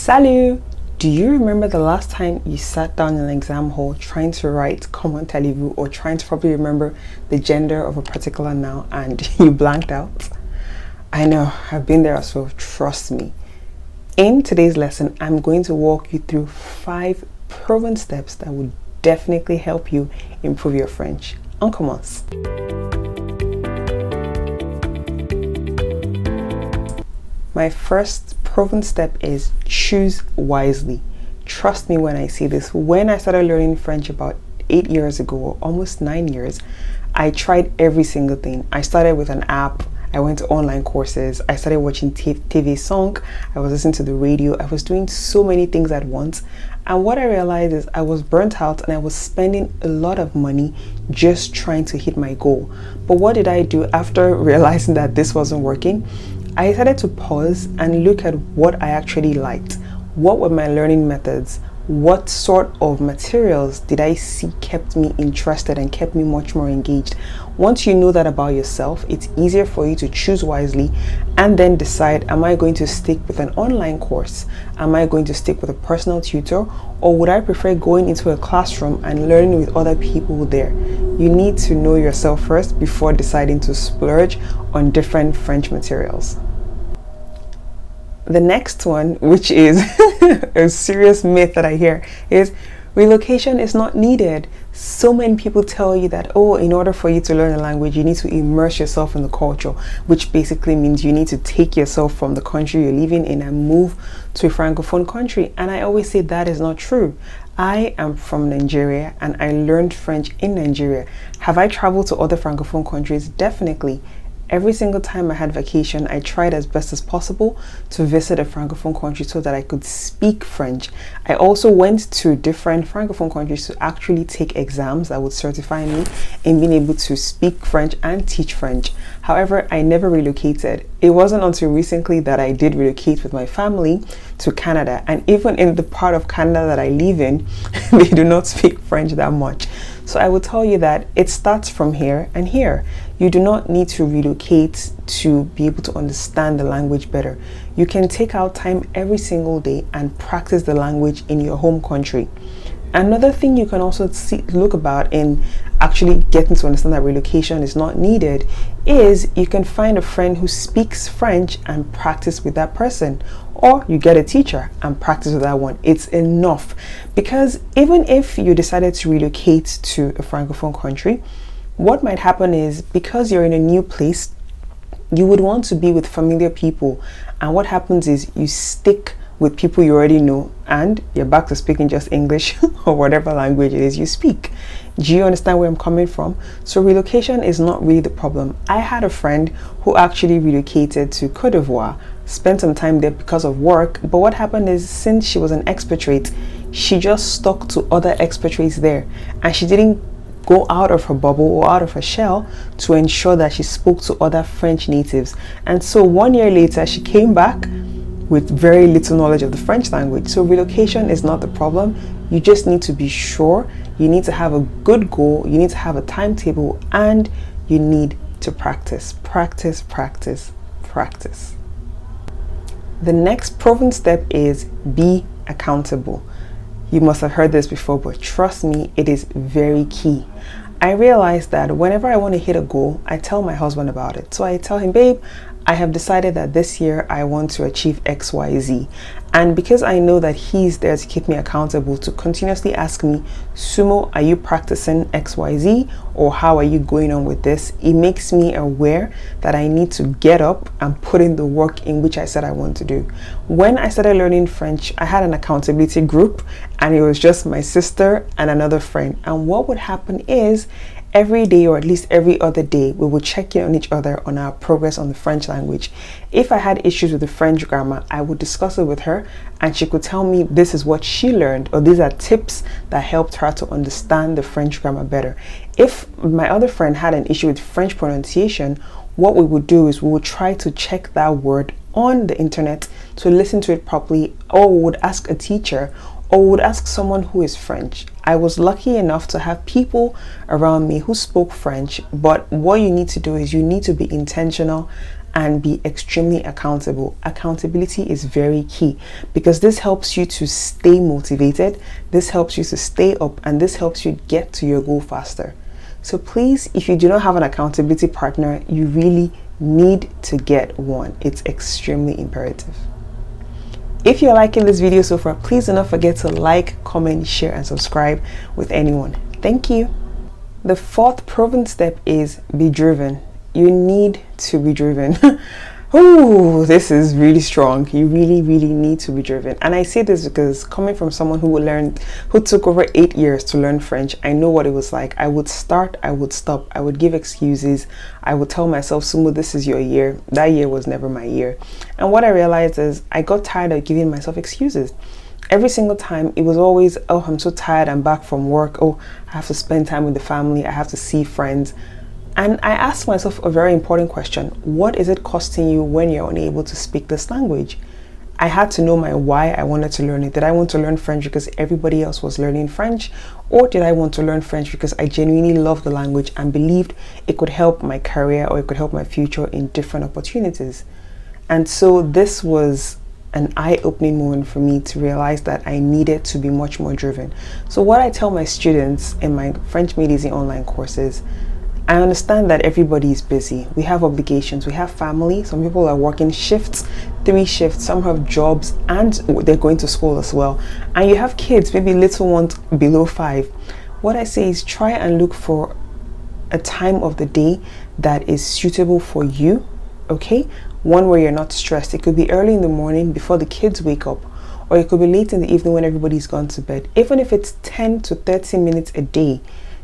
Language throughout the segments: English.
Salut! Do you remember the last time you sat down in an exam hall trying to write comment allez-vous or trying to probably remember the gender of a particular noun and you blanked out? I know, I've been there as well, trust me. In today's lesson, I'm going to walk you through 5 proven steps that would definitely help you improve your French. On commence! My first proven step is choose wisely. Trust me when I say this. When I started learning French about 8 years ago, or almost 9 years, I tried every single thing. I started with an app. I went to online courses. I started watching TV song. I was listening to the radio. I was doing so many things at once. And what I realized is I was burnt out and I was spending a lot of money just trying to hit my goal. But what did I do after realizing that this wasn't working? I decided to pause and look at what I actually liked. What were my learning methods? What sort of materials did I see kept me interested and kept me much more engaged? Once you know that about yourself, it's easier for you to choose wisely and then decide, am I going to stick with an online course? Am I going to stick with a personal tutor? Or would I prefer going into a classroom and learning with other people there? You need to know yourself first before deciding to splurge on different French materials. The next one, which is a serious myth that I hear, is relocation is not needed. So many people tell you that, oh, in order for you to learn a language, you need to immerse yourself in the culture, which basically means you need to take yourself from the country you're living in and move to a francophone country. And I always say that is not true. I am from Nigeria and I learned French in Nigeria. Have I traveled to other francophone countries? Definitely. Every single time I had vacation, I tried as best as possible to visit a francophone country so that I could speak French. I also went to different francophone countries to actually take exams that would certify me in being able to speak French and teach French. However, I never relocated. It wasn't until recently that I did relocate with my family to Canada. And even in the part of Canada that I live in, they do not speak French that much. So I will tell you that it starts from here and here. You do not need to relocate to be able to understand the language better. You can take out time every single day and practice the language in your home country. Another thing you can also look about in actually getting to understand that relocation is not needed is you can find a friend who speaks French and practice with that person, or you get a teacher and practice with that one. It's enough, because even if you decided to relocate to a francophone country, what might happen is because you're in a new place, you would want to be with familiar people, and what happens is you stick with people you already know and you're back to speaking just English or whatever language it is you speak. Do you understand where I'm coming from? So relocation is not really the problem. I had a friend who actually relocated to Côte d'Ivoire, spent some time there because of work, but what happened is since she was an expatriate, she just stuck to other expatriates there and she didn't go out of her bubble or out of her shell to ensure that she spoke to other French natives. And so 1 year later, she came back with very little knowledge of the French language. So relocation is not the problem. You just need to be sure. You need to have a good goal. You need to have a timetable, and you need to practice, practice, practice, practice. The next proven step is be accountable. You must have heard this before, but trust me, it is very key. I realized that whenever I want to hit a goal, I tell my husband about it. So I tell him, babe, I have decided that this year I want to achieve XYZ. And because I know that he's there to keep me accountable, to continuously ask me, Sumo, are you practicing XYZ? Or how are you going on with this? It makes me aware that I need to get up and put in the work in which I said I want to do. When I started learning French, I had an accountability group and it was just my sister and another friend. And what would happen is every day, or at least every other day, we would check in on each other on our progress on the French language. If I had issues with the French grammar, I would discuss it with her and she could tell me this is what she learned, or these are tips that helped her to understand the French grammar better. If my other friend had an issue with French pronunciation, what we would do is we would try to check that word on the internet to listen to it properly, or we would ask a teacher, or would ask someone who is French. I was lucky enough to have people around me who spoke French, but what you need to do is you need to be intentional and be extremely accountable. Accountability is very key because this helps you to stay motivated, this helps you to stay up, and this helps you get to your goal faster. So please, if you do not have an accountability partner, you really need to get one. It's extremely imperative. If you're liking this video so far, please do not forget to like, comment, share, and subscribe with anyone. Thank you. The fourth proven step is be driven. You need to be driven. Oh, this is really strong. You really need to be driven. And I say this because coming from someone who took over 8 years to learn French, I know what it was like. I would start, I would stop, I would give excuses. I would tell myself, Sumo, this is your year. That year was never my year. And what I realized is I got tired of giving myself excuses. Every single time it was always, oh, I'm so tired, I'm back from work. Oh, I have to spend time with the family. I have to see friends. And I asked myself a very important question. What is it costing you when you're unable to speak this language? I had to know my why I wanted to learn it. Did I want to learn French because everybody else was learning French? Or did I want to learn French because I genuinely loved the language and believed it could help my career or it could help my future in different opportunities? And so this was an eye-opening moment for me to realize that I needed to be much more driven. So what I tell my students in my French Made Easy online courses, I understand that everybody is busy. We have obligations, we have family. Some people are working shifts, 3 shifts, some have jobs, and they're going to school as well. And you have kids, maybe little ones below 5. What I say is try and look for a time of the day that is suitable for you, okay? One where you're not stressed. It could be early in the morning before the kids wake up, or it could be late in the evening when everybody's gone to bed. Even if it's 10 to 30 minutes a day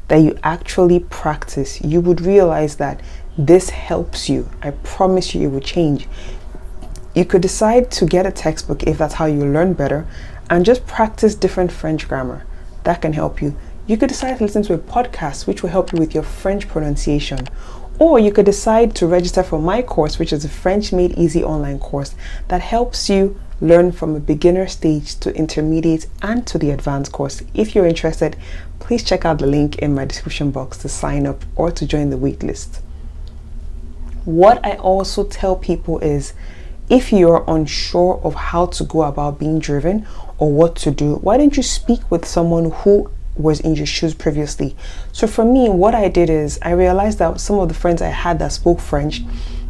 that you actually practice, you would realize that this helps you. I promise you it will change. You could decide to get a textbook if that's how you learn better and just practice different French grammar. That can help you. You could decide to listen to a podcast which will help you with your French pronunciation. Or you could decide to register for my course, which is a French Made Easy online course that helps you learn from a beginner stage to intermediate and to the advanced course. If you're interested, please check out the link in my description box to sign up or to join the waitlist. What I also tell people is, if you're unsure of how to go about being driven or what to do, why don't you speak with someone who was in your shoes previously? So for me, what I did is I realized that some of the friends I had that spoke French,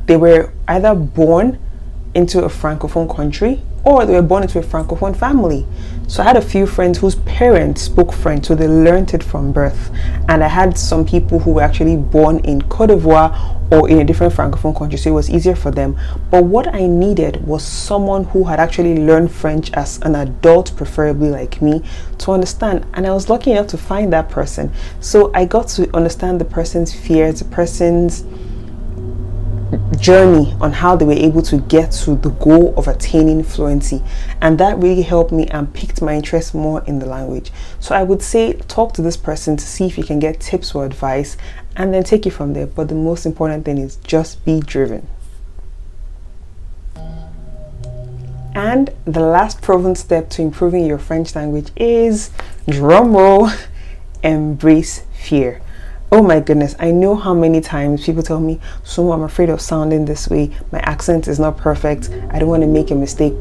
they were either born into a francophone country or they were born into a francophone family. So I had a few friends whose parents spoke French, so they learned it from birth. And I had some people who were actually born in Cote d'Ivoire or in a different francophone country, so it was easier for them. But what I needed was someone who had actually learned French as an adult, preferably like me, to understand. And I was lucky enough to find that person. So I got to understand the person's fears, the person's journey on how they were able to get to the goal of attaining fluency, and that really helped me and piqued my interest more in the language. So I would say talk to this person to see if you can get tips or advice and then take it from there. But the most important thing is just be driven. And the last proven step to improving your French language is, drumroll, embrace fear. Oh my goodness, I know how many times people tell me, so I'm afraid of sounding this way, my accent is not perfect, I don't want to make a mistake.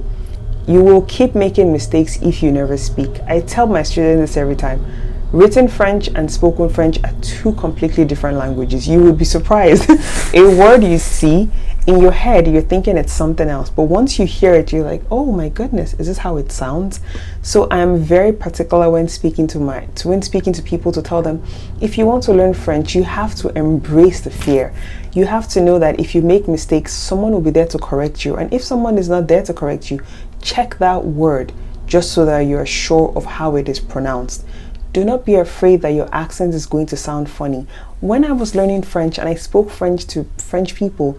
You will keep making mistakes if you never speak. I tell my students this every time. Written French and spoken French are 2 completely different languages. You would be surprised. A word you see, in your head you're thinking it's something else, but once you hear it you're like, oh my goodness, is this how it sounds? So I'm very particular when speaking to people to tell them, if you want to learn French, you have to embrace the fear. You have to know that if you make mistakes, someone will be there to correct you, and if someone is not there to correct you, check that word just so that you're sure of how it is pronounced. Do not be afraid that your accent is going to sound funny. When I was learning French and I spoke French to French people,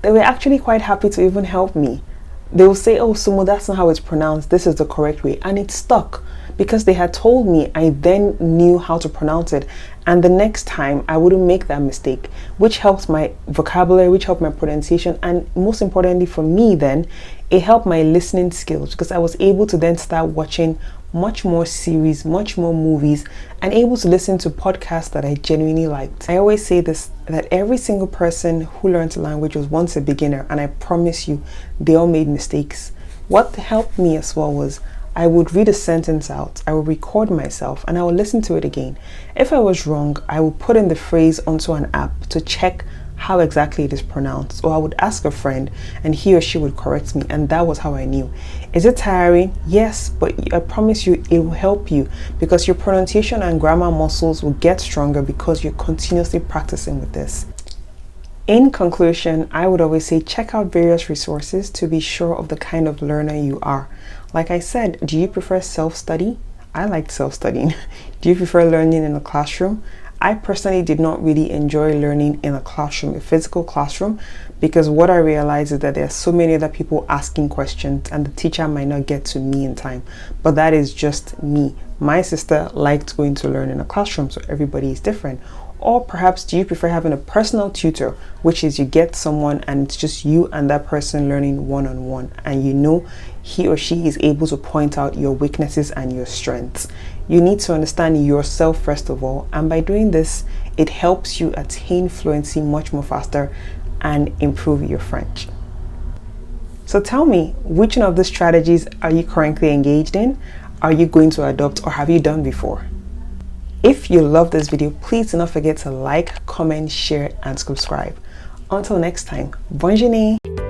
they were actually quite happy to even help me. They will say, oh, Sumo, that's not how it's pronounced. This is the correct way. And it stuck because they had told me. I then knew how to pronounce it. And the next time I wouldn't make that mistake, which helps my vocabulary, which helped my pronunciation. And most importantly for me then, It helped my listening skills because I was able to then start watching much more series, much more movies, and able to listen to podcasts that I genuinely liked. I always say this, that every single person who learns a language was once a beginner, and I promise you, they all made mistakes. What helped me as well was I would read a sentence out, I would record myself, and I would listen to it again. If I was wrong, I would put in the phrase onto an app to check how exactly it is pronounced, or I would ask a friend and he or she would correct me, and that was how I knew. Is it tiring? Yes, but I promise you it will help you because your pronunciation and grammar muscles will get stronger because you're continuously practicing with this. In conclusion, I would always say check out various resources to be sure of the kind of learner you are. Like I said, do you prefer self-study? I liked self-studying. Do you prefer learning in a classroom? I personally did not really enjoy learning in a classroom, a physical classroom, because what I realized is that there are so many other people asking questions and the teacher might not get to me in time. But that is just me. My sister liked going to learn in a classroom, so everybody is different. Or perhaps do you prefer having a personal tutor, which is you get someone and it's just you and that person learning one-on-one, and you know he or she is able to point out your weaknesses and your strengths. You need to understand yourself first of all, and by doing this, it helps you attain fluency much more faster and improve your French. So tell me, which one of these strategies are you currently engaged in? Are you going to adopt, or have you done before? If you love this video, please do not forget to like, comment, share, and subscribe. Until next time, bonne journée!